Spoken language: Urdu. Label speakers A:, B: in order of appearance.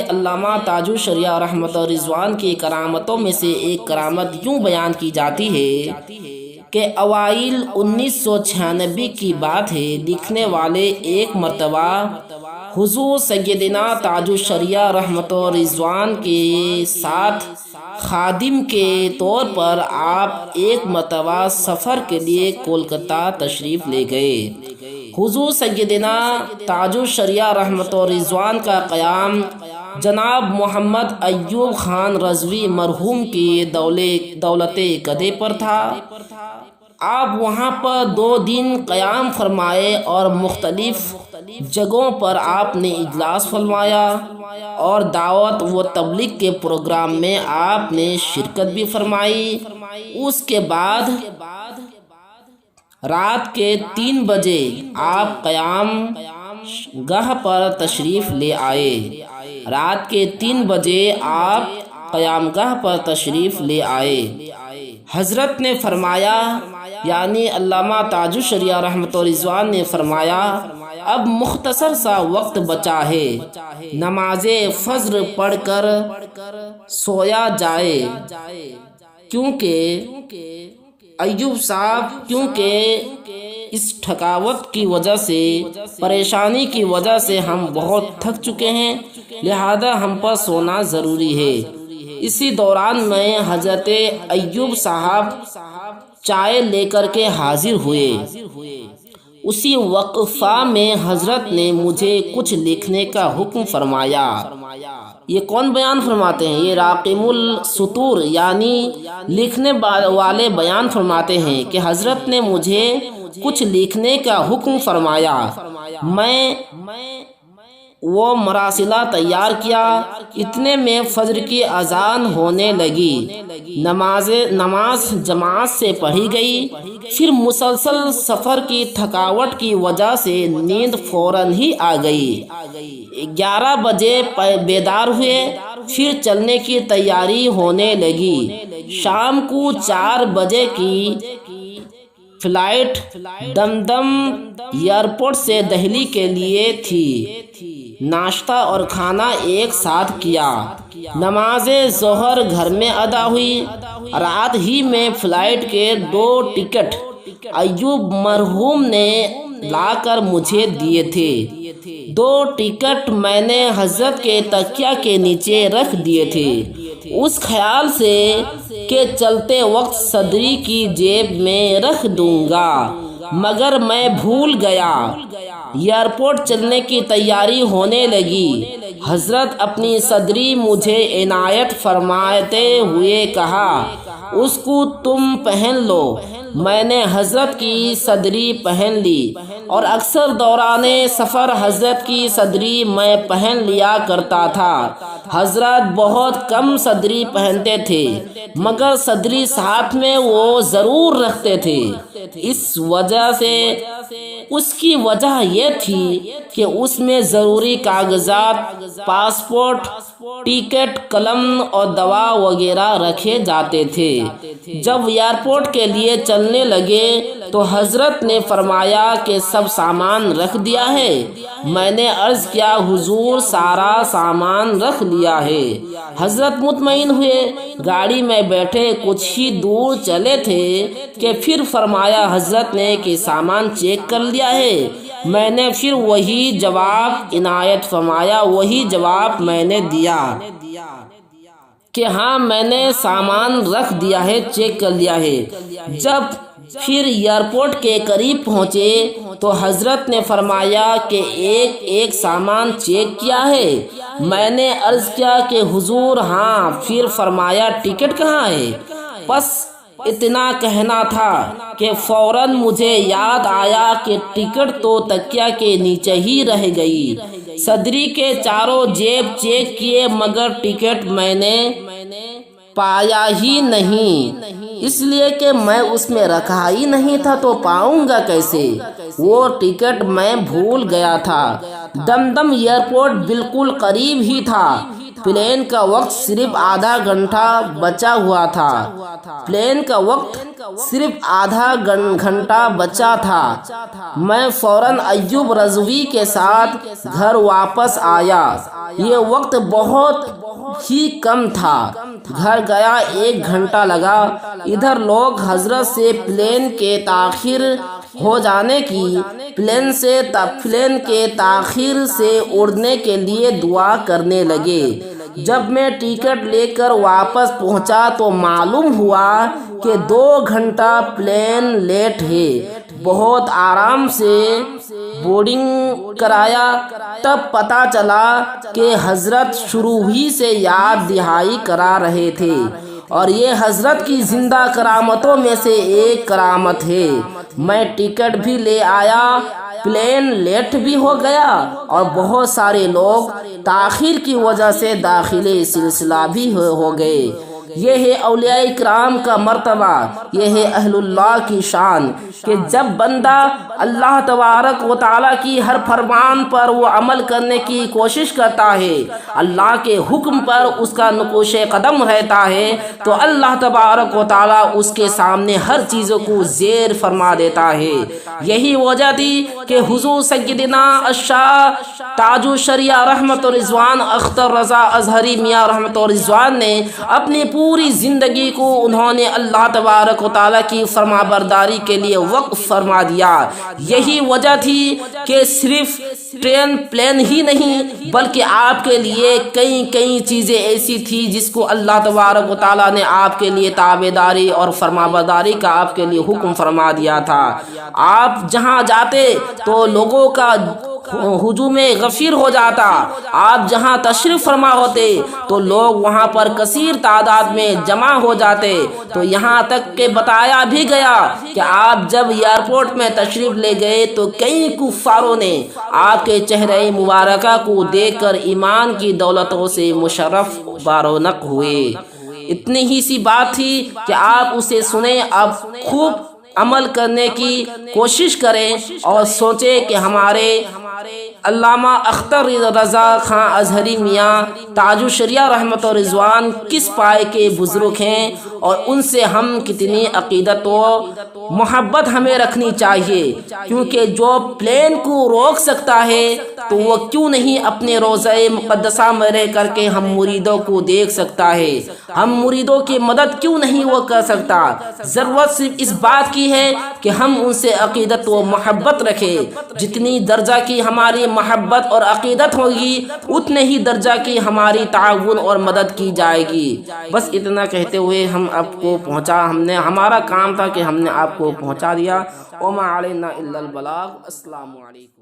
A: علامہ تاج الشریعہ رحمت و رضوان کی کرامتوں میں سے ایک کرامت یوں بیان کی جاتی ہے کہ اوائل 1996 کی بات ہے، لکھنے والے ایک مرتبہ حضور سیدنا تاج الشریعہ رحمت و رضوان کے ساتھ خادم کے طور پر آپ ایک مرتبہ سفر کے لیے کولکتہ تشریف لے گئے۔ حضور سیدنا تاج الشریعہ رحمت و رضوان کا قیام جناب محمد ایوب خان رضوی مرحوم کی دولت قدے پر تھا۔ آپ وہاں پر 2 دن قیام فرمائے اور مختلف جگہوں پر آپ نے اجلاس فرمایا اور دعوت و تبلیغ کے پروگرام میں آپ نے شرکت بھی فرمائی۔ اس کے بعد رات کے 3 بجے آپ قیام گاہ پر تشریف لے آئے۔ رات کے 3 بجے آپ قیام گاہ پر تشریف لے آئے۔ حضرت نے فرمایا، یعنی علامہ تاج الشریعہ رحمت و رضوان نے فرمایا، اب مختصر سا وقت بچا ہے، نماز فجر پڑھ کر سویا جائے، کیونکہ ایوب صاحب اس تھکاوٹ کی وجہ سے، پریشانی کی وجہ سے ہم بہت تھک چکے ہیں، لہذا ہم پر سونا ضروری ہے۔ اسی دوران میں حضرت ایوب صاحب چائے لے کر کے حاضر ہوئے۔ اسی وقفہ میں حضرت نے مجھے کچھ لکھنے کا حکم فرمایا۔ یہ کون بیان فرماتے ہیں؟ یہ راقم السطور یعنی لکھنے والے بیان فرماتے ہیں کہ حضرت نے مجھے کچھ لکھنے کا حکم فرمایا۔ میں وہ مراسلہ تیار کیا۔ اتنے میں فجر کی اذان ہونے لگی، نماز جماعت سے پڑھی گئی۔ پھر مسلسل سفر کی تھکاوٹ کی وجہ سے نیند فوراً ہی آ گئی۔ 11 بجے بیدار ہوئے، پھر چلنے کی تیاری ہونے لگی۔ شام کو 4 بجے کی فلائٹ دمدم ایئرپورٹ سے دہلی کے لیے تھی۔ ناشتہ اور کھانا ایک ساتھ کیا۔ نماز ظہر گھر میں ادا ہوئی۔ رات ہی میں فلائٹ کے 2 ٹکٹ ایوب مرحوم نے لا کر مجھے دیے تھے۔ 2 ٹکٹ میں نے حضرت کے تکیہ کے نیچے رکھ دیے تھے، اس خیال سے کہ چلتے وقت صدری کی جیب میں رکھ دوں گا، مگر میں بھول گیا۔ ایئرپورٹ چلنے کی تیاری ہونے لگی۔ حضرت اپنی صدری مجھے عنایت فرماتے ہوئے کہا، اس کو تم پہن لو۔ میں نے حضرت کی صدری پہن لی اور اکثر دوران سفر حضرت کی صدری میں پہن لیا کرتا تھا۔ حضرت بہت کم صدری پہنتے تھے، مگر صدری ساتھ میں وہ ضرور رکھتے تھے۔ اس کی وجہ یہ تھی کہ اس میں ضروری کاغذات، پاسپورٹ، ٹکٹ، قلم اور دوا وغیرہ رکھے جاتے تھے۔ جب ایئرپورٹ کے لیے چلنے لگے تو حضرت نے فرمایا کہ سب سامان رکھ دیا ہے؟ میں نے عرض کیا، حضور سارا سامان رکھ لیا ہے۔ حضرت مطمئن ہوئے۔ گاڑی میں بیٹھے کچھ ہی دور چلے تھے کہ پھر فرمایا حضرت نے کہ سامان چیک کر لیا ہے؟ میں نے پھر وہی جواب عنایت فرمایا، وہی جواب میں نے دیا کہ ہاں میں نے سامان رکھ دیا ہے، چیک کر لیا ہے۔ جب پھر ایئرپورٹ کے قریب پہنچے تو حضرت نے فرمایا کہ ایک سامان چیک کیا ہے؟ میں نے عرض کیا کہ حضور ہاں۔ پھر فرمایا ٹکٹ کہاں ہے؟ بس اتنا کہنا تھا کہ فوراً مجھے یاد آیا کہ ٹکٹ تو تکیہ کے نیچے ہی رہ گئی۔ صدری کے چاروں جیب چیک کیے، مگر ٹکٹ میں نے پایا ہی نہیں، اس لیے کہ میں اس میں رکھا ہی نہیں تھا تو پاؤں گا کیسے؟ وہ ٹکٹ میں بھول گیا تھا۔ دمدم ایئرپورٹ بالکل قریب ہی تھا۔ پلین کا وقت صرف آدھا گھنٹہ بچا ہوا تھا، پلین کا وقت صرف آدھا گھنٹہ بچا تھا۔ میں فوراً ایوب رضوی کے ساتھ گھر واپس آیا، یہ وقت بہت ہی کم تھا۔ گھر گیا 1 گھنٹہ لگا۔ ادھر لوگ حضرت سے پلین کے تاخیر ہو جانے کی، پلین کے تاخیر سے اڑنے کے لیے دعا کرنے لگے۔ جب میں ٹکٹ لے کر واپس پہنچا تو معلوم ہوا کہ 2 گھنٹہ پلین لیٹ ہے۔ بہت آرام سے بورڈنگ کرایا، تب پتہ چلا کہ حضرت شروع ہی سے یاد دہانی کرا رہے تھے، اور یہ حضرت کی زندہ کرامتوں میں سے ایک کرامت ہے۔ میں ٹکٹ بھی لے آیا، پلین لیٹ بھی ہو گیا، اور بہت سارے لوگ تاخیر کی وجہ سے داخلے سلسلہ بھی ہو گئے۔ یہ ہے اولیاء کرام کا مرتبہ، یہ ہے اہل اللہ کی شان، کہ جب بندہ اللہ تبارک و تعالیٰ کی ہر فرمان پر وہ عمل کرنے کی کوشش کرتا ہے، اللہ کے حکم پر اس کا نقوش قدم رہتا ہے، تو اللہ تبارک و تعالیٰ اس کے سامنے ہر چیزوں کو زیر فرما دیتا ہے۔ یہی وجہ تھی کہ حضور سیدنا الشاہ تاج الشریعہ رحمت و رضوان اختر رضا اظہری میاں رحمت و رضوان نے اپنی پوری زندگی کو انہوں نے اللہ تبارک و تعالیٰ کی فرما برداری کے لیے وقف فرما دیا۔ یہی وجہ تھی کہ صرف ٹرین پلین ہی نہیں بلکہ آپ کے لیے کئی چیزیں ایسی تھی جس کو اللہ تبارک و تعالیٰ نے آپ کے لیے تابعداری اور فرما برداری کا آپ کے لیے حکم فرما دیا تھا۔ آپ جہاں جاتے تو لوگوں کا ہجوم غفیر ہو جاتا، آپ جہاں تشریف فرما ہوتے تو لوگ وہاں پر کثیر تعداد میں جمع ہو جاتے، تو یہاں تک کہ بتایا بھی گیا کہ آپ جب ایئرپورٹ میں تشریف لے گئے تو کئی کفاروں نے آپ کے چہرے مبارکہ کو دیکھ کر ایمان کی دولتوں سے مشرف بارونق ہوئے۔ اتنی ہی سی بات تھی کہ آپ اسے سنیں، اب خوب عمل کرنے کی کوشش کریں اور سوچیں کہ ہمارے علامہ اختر رضا خان اظہری میاں تاج الشریعہ رحمت و رضوان کس پائے کے بزرگ ہیں، اور ان سے ہم کتنی عقیدت و محبت ہمیں رکھنی چاہیے، کیونکہ جو پلین کو روک سکتا ہے تو وہ کیوں نہیں اپنے روضہ مقدسہ میں رہ کر کے ہم مریدوں کو دیکھ سکتا ہے، ہم مریدوں کی مدد کیوں نہیں وہ کر سکتا۔ ضرورت صرف اس بات کی ہے کہ ہم ان سے عقیدت و محبت رکھیں۔ جتنی درجہ کی ہماری محبت اور عقیدت ہوگی اتنے ہی درجہ کی ہماری تعاون اور مدد کی جائے گی۔ بس اتنا کہتے ہوئے ہم آپ کو ہمارا کام تھا کہ ہم نے آپ کو پہنچا دیا۔ وما علینا الا البلاغ۔ السلام علیکم۔